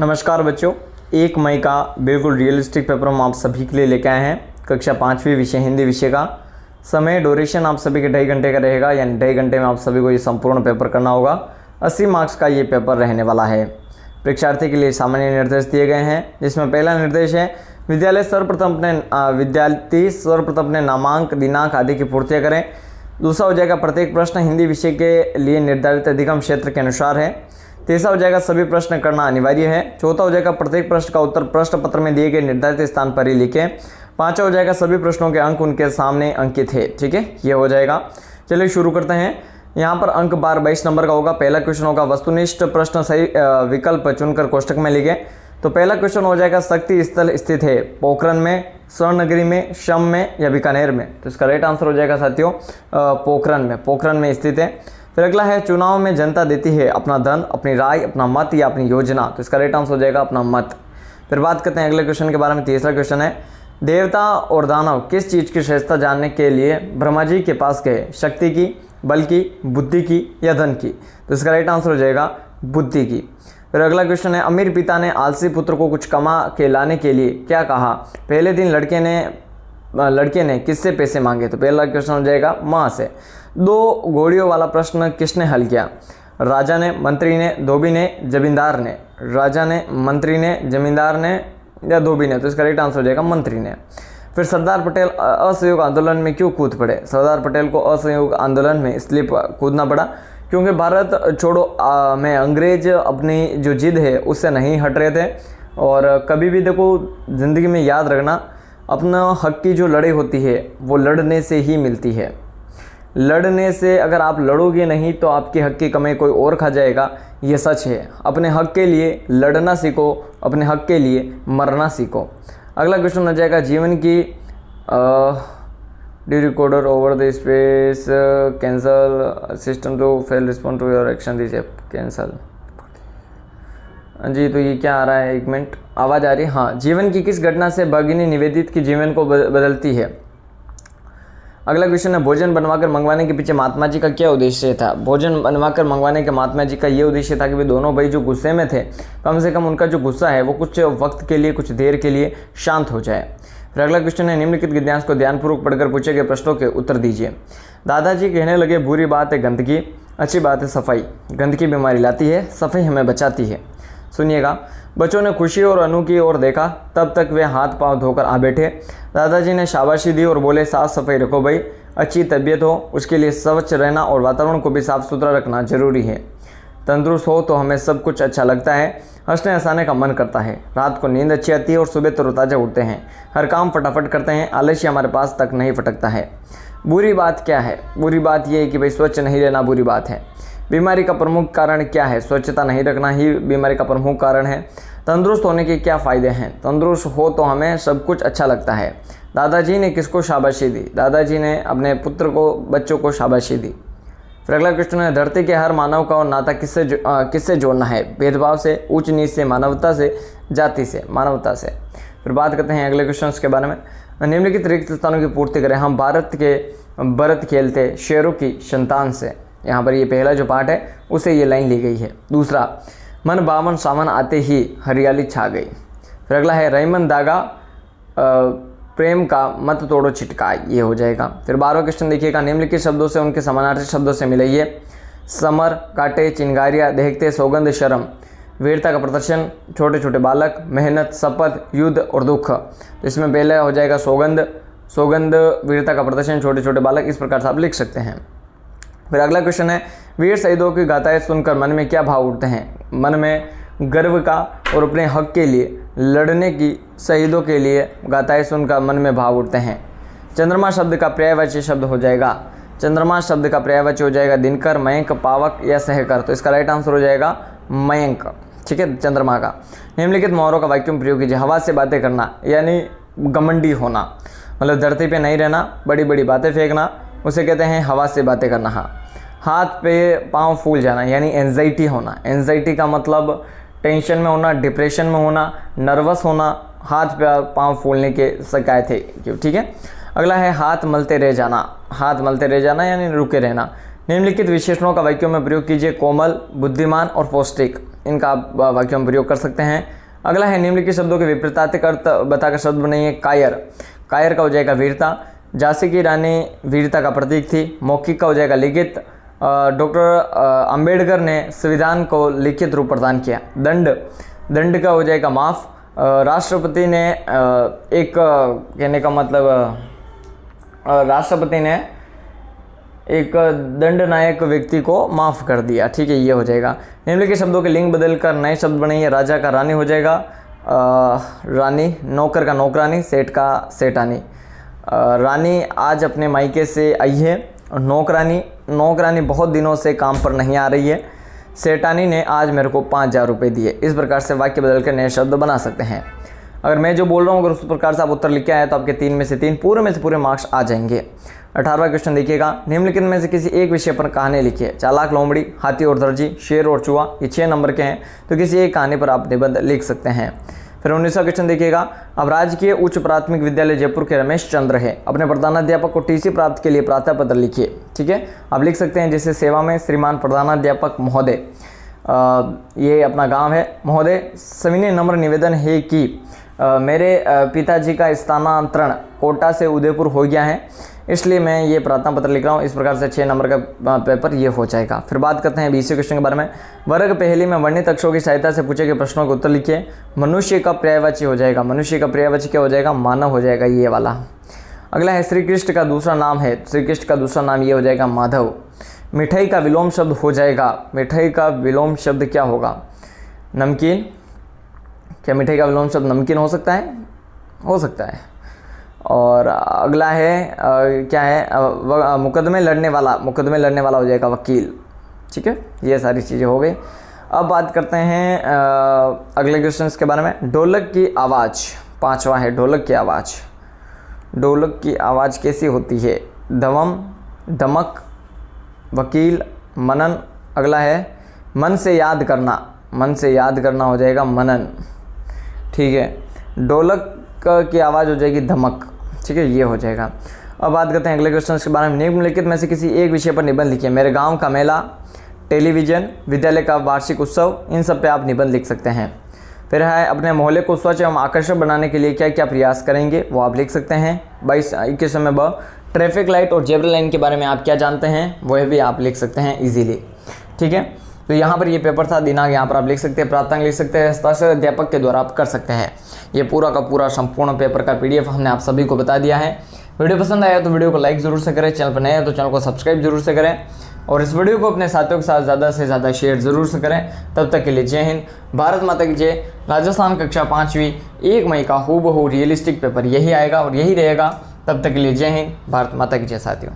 नमस्कार बच्चों, 1 मई का बिल्कुल रियलिस्टिक पेपर हम आप सभी के लिए लेके आए हैं। कक्षा 5वीं विषय हिंदी विषय का समय ड्यूरेशन आप सभी के 2.5 घंटे का रहेगा, यानी 2.5 घंटे में आप सभी को ये संपूर्ण पेपर करना होगा। 80 मार्क्स का ये पेपर रहने वाला है। परीक्षार्थी के लिए सामान्य निर्देश दिए गए हैं, जिसमें पहला निर्देश है विद्यार्थी सर्वप्रथम अपने नामांक, दिनांक आदि की पूर्तियाँ करें। दूसरा हो जाएगा प्रत्येक प्रश्न हिंदी विषय के लिए निर्धारित अधिगम क्षेत्र के अनुसार है। तीसरा हो जाएगा सभी प्रश्न करना अनिवार्य है। चौथा हो जाएगा प्रत्येक प्रश्न का उत्तर प्रश्न पत्र में दिए गए निर्धारित स्थान पर ही लिखें। पांचवा हो जाएगा सभी प्रश्नों के अंक उनके सामने अंकित है। ठीक है, ये हो जाएगा। चलिए शुरू करते हैं। यहाँ पर अंक बार 22 नंबर का होगा। पहला क्वेश्चन होगा वस्तुनिष्ठ प्रश्न सही विकल्प चुनकर कोष्टक में लिखें। तो पहला क्वेश्चन हो जाएगा शक्ति स्थल स्थित है पोखरण में, स्वर्णनगरी में, शम में या बीकानेर में। तो इसका राइट आंसर हो जाएगा साथियों पोखरण में स्थित है। फिर अगला है चुनाव में जनता देती है अपना धन, अपनी राय, अपना मत या अपनी योजना। तो इसका राइट आंसर हो जाएगा अपना मत। फिर बात करते हैं अगले क्वेश्चन के बारे में। तीसरा क्वेश्चन है देवता और दानव किस चीज़ की श्रेष्ठता जानने के लिए ब्रह्मा जी के पास गए? शक्ति की, बल की, बुद्धि की या धन की? तो इसका राइट आंसर हो जाएगा बुद्धि की। फिर अगला क्वेश्चन है अमीर पिता ने आलसी पुत्र को कुछ कमा के लाने के लिए क्या कहा? पहले दिन लड़के ने किससे पैसे मांगे? तो पहला क्वेश्चन हो जाएगा माँ से। 2 घोड़ियों वाला प्रश्न किसने हल किया? राजा ने, मंत्री ने, धोबी ने, जमींदार ने। राजा ने, मंत्री ने, जमींदार ने या धोबी ने? तो इसका राइट आंसर हो जाएगा मंत्री ने। फिर सरदार पटेल असहयोग आंदोलन में क्यों कूद पड़े? सरदार पटेल को असहयोग आंदोलन में इसलिए कूदना पड़ा क्योंकि भारत छोड़ो में अंग्रेज अपनी जो जिद है उससे नहीं हट रहे थे। और कभी भी देखो ज़िंदगी में याद रखना, अपना हक की जो लड़ाई होती है वो लड़ने से ही मिलती है। लड़ने से अगर आप लड़ोगे नहीं तो आपके हक की कमाई कोई और खा जाएगा, ये सच है। अपने हक के लिए लड़ना सीखो, अपने हक के लिए मरना सीखो। अगला क्वेश्चन हो जाएगा जीवन की D recorder over the space cancel system to fail respond to your action this app cancel. जी, तो ये क्या आ रहा है? 1 मिनट, आवाज़ आ रही है? हाँ, जीवन की किस घटना से भगिनी निवेदित की जीवन को बदलती है? अगला क्वेश्चन है भोजन बनवाकर मंगवाने के पीछे महात्मा जी का क्या उद्देश्य था? भोजन बनवाकर मंगवाने के महात्मा जी का ये उद्देश्य था कि वे दोनों भाई जो गुस्से में थे, कम से कम उनका जो गुस्सा है वो कुछ वक्त के लिए, कुछ देर के लिए शांत हो जाए। फिर अगला क्वेश्चन है निम्नलिखित गद्यांश को ध्यानपूर्वक पढ़कर पूछे गए प्रश्नों के उत्तर दीजिए। दादाजी कहने लगे बुरी बात है गंदगी, अच्छी बात है सफाई। गंदगी बीमारी लाती है, सफाई हमें बचाती है। सुनिएगा। बच्चों ने खुशी और अनु की ओर देखा, तब तक वे हाथ पांव धोकर आ बैठे। दादाजी ने शाबाशी दी और बोले साफ सफाई रखो भाई, अच्छी तबीयत हो उसके लिए स्वच्छ रहना और वातावरण को भी साफ सुथरा रखना जरूरी है। तंदुरुस्त हो तो हमें सब कुछ अच्छा लगता है, हंसने हंसाने का मन करता है, रात को नींद अच्छी आती है और सुबह तरोताज़ा उठते हैं, हर काम फटाफट करते हैं, आलस्य हमारे पास तक नहीं फटकता है। बुरी बात क्या है? बुरी बात यह है कि भाई स्वच्छ नहीं रहना बुरी बात है। बीमारी का प्रमुख कारण क्या है? स्वच्छता नहीं रखना ही बीमारी का प्रमुख कारण है। तंदुरुस्त होने के क्या फ़ायदे हैं? तंदुरुस्त हो तो हमें सब कुछ अच्छा लगता है। दादाजी ने किसको शाबाशी दी? दादाजी ने अपने पुत्र को, बच्चों को शाबाशी दी। फिर अगला क्वेश्चन है धरती के हर मानव का और नाता किससे जोड़ना है? भेदभाव से, ऊंच नीच से, मानवता से, जाति से, मानवता से। फिर बात करते हैं अगले क्वेश्चन के बारे में। निम्नलिखित रिक्त स्थानों की पूर्ति करें। हम भरत खेलते शेरों की संतान से। यहाँ पर ये पहला जो पार्ट है उसे ये लाइन ली गई है। दूसरा, मन बावन सावन आते ही हरियाली छा गई। फिर अगला है रहीमन दागा प्रेम का मत तोड़ो छिटका, ये हो जाएगा। फिर 12वां क्वेश्चन देखिएगा। निम्नलिखित शब्दों से उनके समानार्थी शब्दों से मिलाइए। समर, कांटे, चिंगारियाँ, देखते, सौगंध, शर्म। वीरता का प्रदर्शन, छोटे छोटे बालक, मेहनत, शपथ, युद्ध और दुख। तो इसमें पहले हो जाएगा सौगंध, वीरता का प्रदर्शन, छोटे छोटे बालक। इस प्रकार से आप लिख सकते हैं। फिर अगला क्वेश्चन है वीर शहीदों की गाथाएं सुनकर मन में क्या भाव उठते हैं? मन में गर्व का और अपने हक के लिए लड़ने की शहीदों के लिए गाथाएं सुनकर मन में भाव उठते हैं। चंद्रमा शब्द का पर्यायवाची शब्द हो जाएगा। चंद्रमा शब्द का पर्यायवाची हो जाएगा दिनकर, मयंक, पावक या सहकर। तो इसका राइट आंसर हो जाएगा मयंक। ठीक है, चंद्रमा का। निम्नलिखित मुहावरों का वाक्य में प्रयोग कीजिए। हवा से बातें करना यानी घमंडी होना, मतलब धरती पे नहीं रहना, बड़ी बड़ी बातें फेंकना, उसे कहते हैं हवा से बातें करना। हाँ, हाथ पे पाँव फूल जाना यानी एंजाइटी होना। एंजाइटी का मतलब टेंशन में होना, डिप्रेशन में होना, नर्वस होना, हाथ पे पाँव फूलने के शिकायत है। ठीक है। अगला है हाथ मलते रह जाना। हाथ मलते रह जाना यानी रुके रहना। निम्नलिखित विशेषणों का वाक्यों में प्रयोग कीजिए। कोमल, बुद्धिमान और पौष्टिक, इनका आप वाक्यों में प्रयोग कर सकते हैं। अगला है निम्नलिखित शब्दों के विपरीतार्थिक अर्थ बताकर शब्द बनाइए। कायर, कायर का हो जाएगा वीरता। झांसी की रानी वीरता का प्रतीक थी। मौखिक का हो जाएगा लिखित। डॉक्टर अंबेडकर ने संविधान को लिखित रूप प्रदान किया। दंड, दंड का हो जाएगा माफ। राष्ट्रपति ने एक कहने का मतलब राष्ट्रपति ने एक दंडनायक व्यक्ति को माफ़ कर दिया। ठीक है, ये हो जाएगा। निम्नलिखित शब्दों के लिंग बदलकर नए शब्द बनाइए। राजा का रानी हो जाएगा रानी, नौकर का नौकरानी, सेठ का सेठानी। रानी आज अपने मायके से आई है। नौकरानी, नौकरानी बहुत दिनों से काम पर नहीं आ रही है। सेठानी ने आज मेरे को 5,000 रुपये दिए। इस प्रकार से वाक्य बदल कर नए शब्द बना सकते हैं। अगर मैं जो बोल रहा हूँ अगर उस प्रकार से आप उत्तर लिख के आए तो आपके 3 में से 3 पूरे में से पूरे मार्क्स आ जाएंगे। 18वां क्वेश्चन देखिएगा। निम्नलिखित में से किसी एक विषय पर कहानी लिखिए। चालाक लोमड़ी, हाथी और दर्जी, शेर और चूहा, ये 6 नंबर के हैं, तो किसी एक कहानी पर आप निबंध लिख सकते हैं। फिर 19वां क्वेश्चन देखिएगा। अब राजकीय उच्च प्राथमिक विद्यालय जयपुर के रमेश चंद्र है। अपने प्रधानाध्यापक को टीसी प्राप्त के लिए प्रार्थना पत्र लिखिए। ठीक है, आप लिख सकते हैं जैसे सेवा में श्रीमान प्रधानाध्यापक महोदय, ये अपना गांव है। महोदय, सविनय नम्र निवेदन है कि मेरे पिताजी का स्थानांतरण कोटा से उदयपुर हो गया है, इसलिए मैं ये प्रार्थना पत्र लिख रहा हूँ। इस प्रकार से 6 नंबर का पेपर ये हो जाएगा। फिर बात करते हैं 20वें क्वेश्चन के बारे में। वर्ग पहली में वर्णित अक्षरों की सहायता से पूछे गए प्रश्नों के उत्तर लिखिए। मनुष्य का पर्यायवाची हो जाएगा, मनुष्य का पर्यायवाची क्या हो जाएगा? मानव हो जाएगा, ये वाला। अगला है श्री कृष्ण का दूसरा नाम है। श्री कृष्ण का दूसरा नाम ये हो जाएगा माधव। मिठाई का विलोम शब्द हो जाएगा, मिठाई का विलोम शब्द क्या होगा? नमकीन। क्या मिठाई का विलोम शब्द नमकीन हो सकता है? हो सकता है। और अगला है क्या है? मुकदमे लड़ने वाला, मुकदमे लड़ने वाला हो जाएगा वकील। ठीक है, ये सारी चीज़ें हो गई। अब बात करते हैं अगले क्वेश्चन के बारे में। ढोलक की आवाज़, 5वां है ढोलक की आवाज़। ढोलक की आवाज़ कैसी होती है? धवम, धमक, वकील, मनन। अगला है मन से याद करना, मन से याद करना हो जाएगा मनन। ठीक है, ढोलक की आवाज़ हो जाएगी धमक। ठीक है, ये हो जाएगा। अब बात करते हैं अगले क्वेश्चन के बारे में। निम्नलिखित में से किसी एक विषय पर निबंध लिखिए। मेरे गांव का मेला, टेलीविज़न, विद्यालय का वार्षिक उत्सव, इन सब पे आप निबंध लिख सकते हैं। फिर है अपने मोहल्ले को स्वच्छ एवं आकर्षक बनाने के लिए क्या क्या प्रयास करेंगे, वो आप लिख सकते हैं। 21 में ब ट्रैफिक लाइट और जेब्रा लाइन के बारे में आप क्या जानते हैं, वह भी आप लिख सकते हैं इजीली। ठीक है, तो यहाँ पर ये पेपर था। दिनांक यहाँ पर आप लिख सकते हैं, प्राप्तांक लिख सकते हैं, हस्ताक्षर अध्यापक के द्वारा आप कर सकते हैं। ये पूरा का पूरा संपूर्ण पेपर का PDF हमने आप सभी को बता दिया है। वीडियो पसंद आया तो वीडियो को लाइक जरूर से करें, चैनल पर नए हैं तो चैनल को सब्सक्राइब जरूर से करें और इस वीडियो को अपने साथियों के साथ ज़्यादा से ज़्यादा शेयर जरूर से करें। तब तक के लिए जय हिंद, भारत माता की जय। राजस्थान कक्षा 5वीं 1 मई का हूबहू रियलिस्टिक पेपर यही आएगा और यही रहेगा। तब तक के लिए जय हिंद, भारत माता की जय साथियों।